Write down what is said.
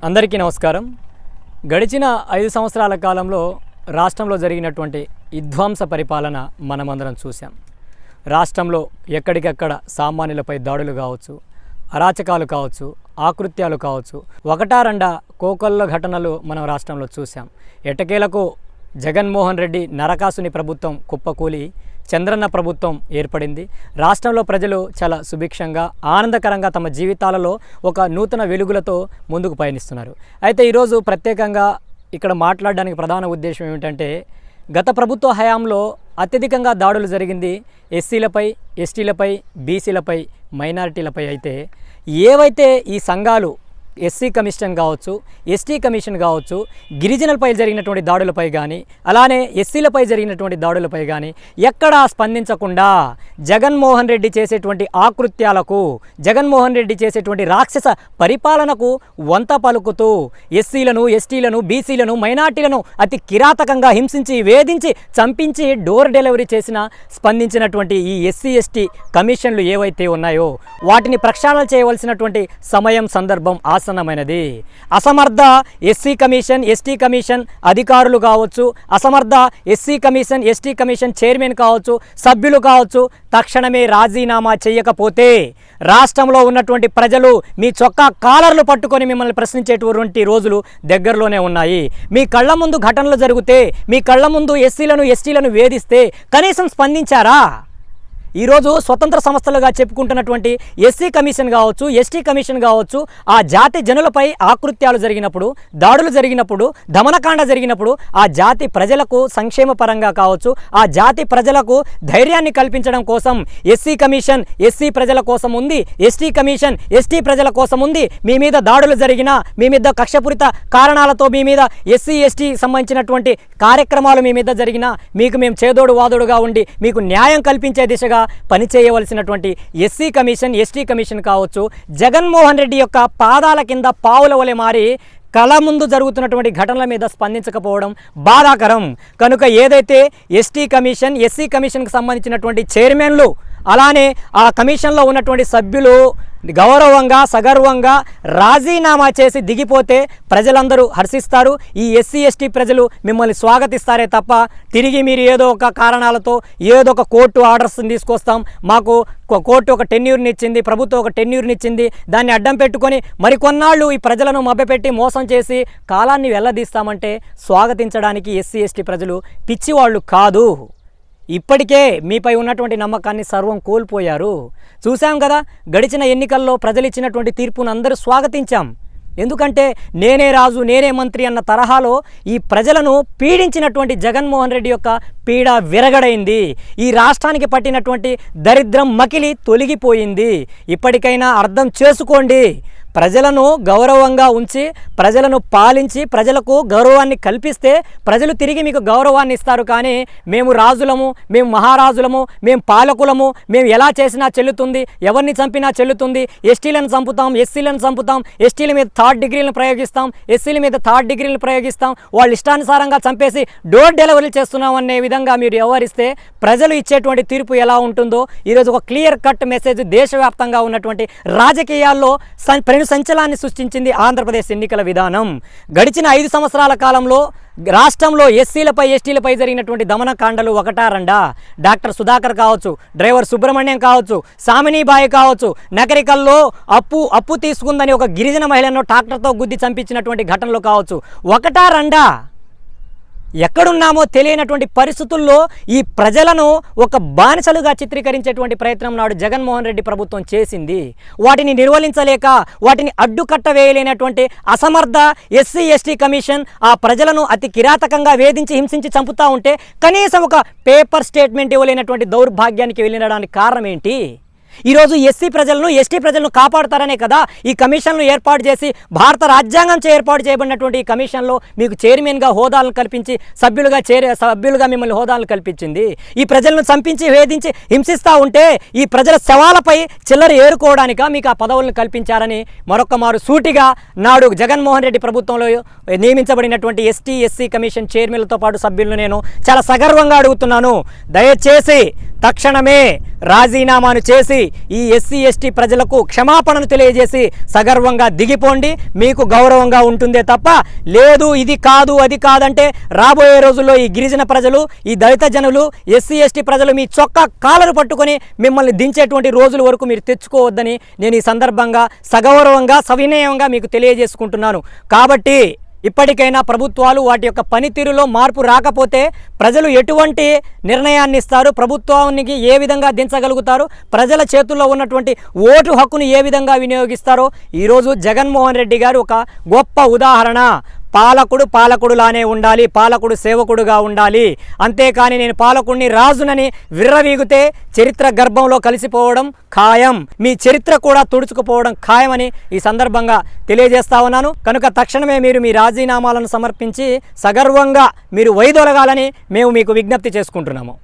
అందరికీ నమస్కారం. గడిచిన 5 సంవత్సరాల కాలంలో రాష్ట్రంలో జరిగినటువంటి విధ్వంస పరిపాలన మనమందరం చూసాం. రాష్ట్రంలో ఎక్కడికక్కడ సామాన్యులపై దాడులు కావచ్చు, అరాచకాలు కావచ్చు, ఆకృత్యాలు కావచ్చు, ఒకటా రెండా కోకొల్ల ఘటనలు మనం రాష్ట్రంలో చూసాం. ఎట్టకేలకు జగన్మోహన్ రెడ్డి నరకాసుని ప్రభుత్వం కుప్పకూలి చంద్రన్న ప్రభుత్వం ఏర్పడింది. రాష్ట్రంలో ప్రజలు చాలా సుభిక్షంగా ఆనందకరంగా తమ జీవితాలలో ఒక నూతన వెలుగులతో ముందుకు పయనిస్తున్నారు. అయితే ఈరోజు ప్రత్యేకంగా ఇక్కడ మాట్లాడడానికి ప్రధాన ఉద్దేశం ఏమిటంటే, గత ప్రభుత్వ హయాంలో అత్యధికంగా దాడులు జరిగింది ఎస్సీలపై, ఎస్టీలపై, బీసీలపై, మైనారిటీలపై. అయితే ఏవైతే ఈ సంఘాలు ఎస్సీ కమిషన్ కావచ్చు, ఎస్టీ కమిషన్ కావచ్చు, గిరిజనులపై జరిగినటువంటి దాడులపై కానీ, అలానే ఎస్సీలపై జరిగినటువంటి దాడులపై కానీ ఎక్కడా స్పందించకుండా జగన్మోహన్ రెడ్డి చేసేటువంటి ఆకృత్యాలకు, జగన్మోహన్ రెడ్డి చేసేటువంటి రాక్షస పరిపాలనకు వంత పలుకుతూ ఎస్సీలను, ఎస్టీలను, బీసీలను, మైనార్టీలను అతి కిరాతకంగా హింసించి, వేధించి, చంపించి డోర్ డెలివరీ చేసిన స్పందించినటువంటి ఈ ఎస్సీ ఎస్టీ కమిషన్లు ఏవైతే ఉన్నాయో వాటిని ప్రక్షాళన చేయవలసినటువంటి సమయం, సందర్భం ఆసన్నమైనది. అసమర్థ ఎస్సీ కమిషన్, ఎస్టీ కమిషన్ అధికారులు కావచ్చు, అసమర్థ SC commission, ST commission chairman కావచ్చు, సభ్యులు కావచ్చు, తక్షణమే రాజీనామా చేయకపోతే రాష్ట్రంలో ఉన్నటువంటి ప్రజలు మీ చొక్కా కాలర్లు పట్టుకొని మిమ్మల్ని ప్రశ్నించేటువంటి రోజులు దగ్గరలోనే ఉన్నాయి. మీ కళ్ళ ముందు ఘటనలు జరిగితే, మీ కళ్ళ ముందు ఎస్సీలను, ఎస్టీలను వేధిస్తే కనీసం స్పందించారా? ఈరోజు స్వతంత్ర సంస్థలుగా చెప్పుకుంటున్నటువంటి ఎస్సీ కమిషన్ కావచ్చు, ఎస్టీ కమిషన్ కావచ్చు, ఆ జాతి జనులపై ఆకృత్యాలు జరిగినప్పుడు, దాడులు జరిగినప్పుడు, దమనకాండ జరిగినప్పుడు ఆ జాతి ప్రజలకు సంక్షేమ పరంగా కావచ్చు, ఆ జాతి ప్రజలకు ధైర్యాన్ని కల్పించడం కోసం ఎస్సీ కమిషన్ ఎస్సీ ప్రజల కోసం ఉంది, ఎస్టీ కమిషన్ ఎస్టీ ప్రజల కోసం ఉంది. మీ మీద దాడులు జరిగినా, మీ మీద కక్షపూరిత కారణాలతో మీ మీద ఎస్సీ ఎస్టీ సంబంధించినటువంటి కార్యక్రమాలు మీ మీద జరిగినా మీకు మేము చేదోడు వాదోడుగా ఉండి మీకు న్యాయం కల్పించే దిశగా పనిచేయవలసినటువంటి ఎస్సీ కమిషన్, ఎస్టీ కమిషన్ కావచ్చు, జగన్మోహన్ రెడ్డి యొక్క పాదాల కింద పావుల వలె మారి కళ ముందు జరుగుతున్నటువంటి ఘటనల మీద స్పందించకపోవడం బాధాకరం. కనుక ఏదైతే ఎస్టీ కమిషన్, ఎస్సీ కమిషన్కి సంబంధించినటువంటి చైర్మన్లు, అలానే ఆ కమిషన్లో ఉన్నటువంటి సభ్యులు గౌరవంగా, సగర్వంగా రాజీనామా చేసి దిగిపోతే ప్రజలందరూ హర్షిస్తారు. ఈ ఎస్సీ ఎస్టీ ప్రజలు మిమ్మల్ని స్వాగతిస్తారే తప్ప తిరిగి మీరు ఏదో ఒక కారణాలతో ఏదో ఒక కోర్టు ఆర్డర్స్ని తీసుకొస్తాం, మాకు కోర్టు ఒక టెన్యూర్ని ఇచ్చింది, ప్రభుత్వం ఒక టెన్యూర్ని ఇచ్చింది, దాన్ని అడ్డం పెట్టుకొని మరికొన్నాళ్ళు ఈ ప్రజలను మభ్యపెట్టి మోసం చేసి కాలాన్ని వెళ్ళదీస్తామంటే స్వాగతించడానికి ఎస్సీ ఎస్టీ ప్రజలు పిచ్చివాళ్ళు కాదు. ఇప్పటికే మీపై ఉన్నటువంటి నమ్మకాన్ని సర్వం కోల్పోయారు. చూసాం కదా, గడిచిన ఎన్నికల్లో ప్రజలు ఇచ్చినటువంటి తీర్పును అందరూ స్వాగతించాం. ఎందుకంటే నేనే రాజు, నేనే మంత్రి అన్న తరహాలో ఈ ప్రజలను పీడించినటువంటి జగన్మోహన్ రెడ్డి యొక్క పీడ విరగడైంది. ఈ రాష్ట్రానికి పట్టినటువంటి దరిద్రం మకిలి తొలగిపోయింది. ఇప్పటికైనా అర్థం చేసుకోండి. ప్రజలను గౌరవంగా ఉంచి, ప్రజలను పాలించి, ప్రజలకు గౌరవాన్ని కల్పిస్తే ప్రజలు తిరిగి మీకు గౌరవాన్ని ఇస్తారు. కానీ మేము రాజులము, మేము మహారాజులము, మేము పాలకులము, మేము ఎలా చేసినా చెల్లుతుంది, ఎవరిని చంపినా చెల్లుతుంది, ఎస్టీలను చంపుతాం, ఎస్సీలను చంపుతాం, ఎస్టీల మీద 3rd డిగ్రీలను ప్రయోగిస్తాం, ఎస్సీల మీద 3rd డిగ్రీలను ప్రయోగిస్తాం, వాళ్ళు ఇష్టానుసారంగా చంపేసి డోర్ డెలివరీ చేస్తున్నాం అనే విధంగా మీరు వ్యవహరిస్తే ప్రజలు ఇచ్చేటువంటి తీర్పు ఎలా ఉంటుందో ఈరోజు ఒక క్లియర్ కట్ మెసేజ్ దేశవ్యాప్తంగా ఉన్నటువంటి రాజకీయాల్లో సంచలనాన్ని సృష్టించింది ఆంధ్రప్రదేశ్ ఎన్నికల విధానం. గడిచిన 5 సంవత్సరాల కాలంలో రాష్ట్రంలో ఎస్సీలపై, ఎస్టీలపై జరిగినటువంటి దమనకాండలు ఒకటా రెండా? డాక్టర్ సుధాకర్ కావచ్చు, డ్రైవర్ సుబ్రహ్మణ్యం కావచ్చు, సామినీబాయి కావచ్చు, నగరికల్లో అప్పు తీసుకుందని ఒక గిరిజన మహిళను ట్రాక్టర్తో గుద్ది చంపించినటువంటి ఘటనలు కావచ్చు, ఒకటా రెండా? ఎక్కడున్నామో తెలియనటువంటి పరిస్థితుల్లో ఈ ప్రజలను ఒక బానిసలుగా చిత్రీకరించేటువంటి ప్రయత్నం నాడు జగన్మోహన్ రెడ్డి ప్రభుత్వం చేసింది. వాటిని నిర్వహించలేక, వాటిని అడ్డుకట్ట వేయలేనటువంటి అసమర్థ ఎస్సీ ఎస్టీ కమిషన్ ఆ ప్రజలను అతి కిరాతకంగా వేధించి, హింసించి చంపుతూ ఉంటే కనీసం ఒక పేపర్ స్టేట్మెంట్ ఇవ్వలేనటువంటి దౌర్భాగ్యానికి వెళ్ళినడానికి కారణం ఏంటి? ఈరోజు ఎస్సీ ప్రజలను, ఎస్టీ ప్రజలను కాపాడుతారనే కదా ఈ కమిషన్లు ఏర్పాటు చేసి భారత రాజ్యాంగం ఏర్పాటు చేయబడినటువంటి ఈ కమిషన్లో మీకు చైర్మన్గా హోదాలను కల్పించి సభ్యులుగా మిమ్మల్ని హోదాలను కల్పించింది. ఈ ప్రజలను చంపించి, వేధించి, హింసిస్తూ ఉంటే ఈ ప్రజల శవాలపై చిల్లర ఏరుకోవడానిక మీకు ఆ పదవులను కల్పించారని మరొక మారు సూటిగా నాడు జగన్మోహన్ రెడ్డి ప్రభుత్వంలో నియమించబడినటువంటి ఎస్టీ ఎస్సీ కమిషన్ చైర్మన్లతో పాటు సభ్యులను నేను చాలా సగర్వంగా అడుగుతున్నాను. దయచేసి తక్షణమే రాజీనామాను చేసి ఈ ఎస్సీ ఎస్టీ ప్రజలకు క్షమాపణను తెలియజేసి సగర్వంగా దిగిపోండి. మీకు గౌరవంగా ఉంటుందే తప్ప లేదు ఇది కాదు అది కాదంటే రాబోయే రోజుల్లో ఈ గిరిజన ప్రజలు, ఈ దళిత జనులు, ఎస్సీ ఎస్టీ ప్రజలు మీ చొక్కా కాలరు పట్టుకొని మిమ్మల్ని దించేటువంటి రోజుల వరకు మీరు తెచ్చుకోవద్దని నేను ఈ సందర్భంగా సగౌరవంగా సవినయంగా మీకు తెలియజేసుకుంటున్నాను. కాబట్టి ఇప్పటికైనా ప్రభుత్వాలు వాటి యొక్క పనితీరులో మార్పు రాకపోతే ప్రజలు ఎటువంటి నిర్ణయాన్ని ఇస్తారు, ప్రభుత్వానికి ఏ విధంగా దించగలుగుతారు, ప్రజల చేతుల్లో ఉన్నటువంటి ఓటు హక్కును ఏ విధంగా వినియోగిస్తారో ఈరోజు జగన్మోహన్ రెడ్డి గారు ఒక గొప్ప ఉదాహరణ. పాలకుడు పాలకుడులానే ఉండాలి, పాలకుడు సేవకుడుగా ఉండాలి. అంతేకాని నేను పాలకుడిని రాజునని విర్రవీగితే చరిత్ర గర్భంలో కలిసిపోవడం ఖాయం, మీ చరిత్ర కూడా తుడుచుకుపోవడం ఖాయమని ఈ సందర్భంగా తెలియజేస్తా ఉన్నాను. కనుక తక్షణమే మీరు మీ రాజీనామాలను సమర్పించి సగర్వంగా మీరు వైదొలగాలని మేము మీకు విజ్ఞప్తి చేసుకుంటున్నాము.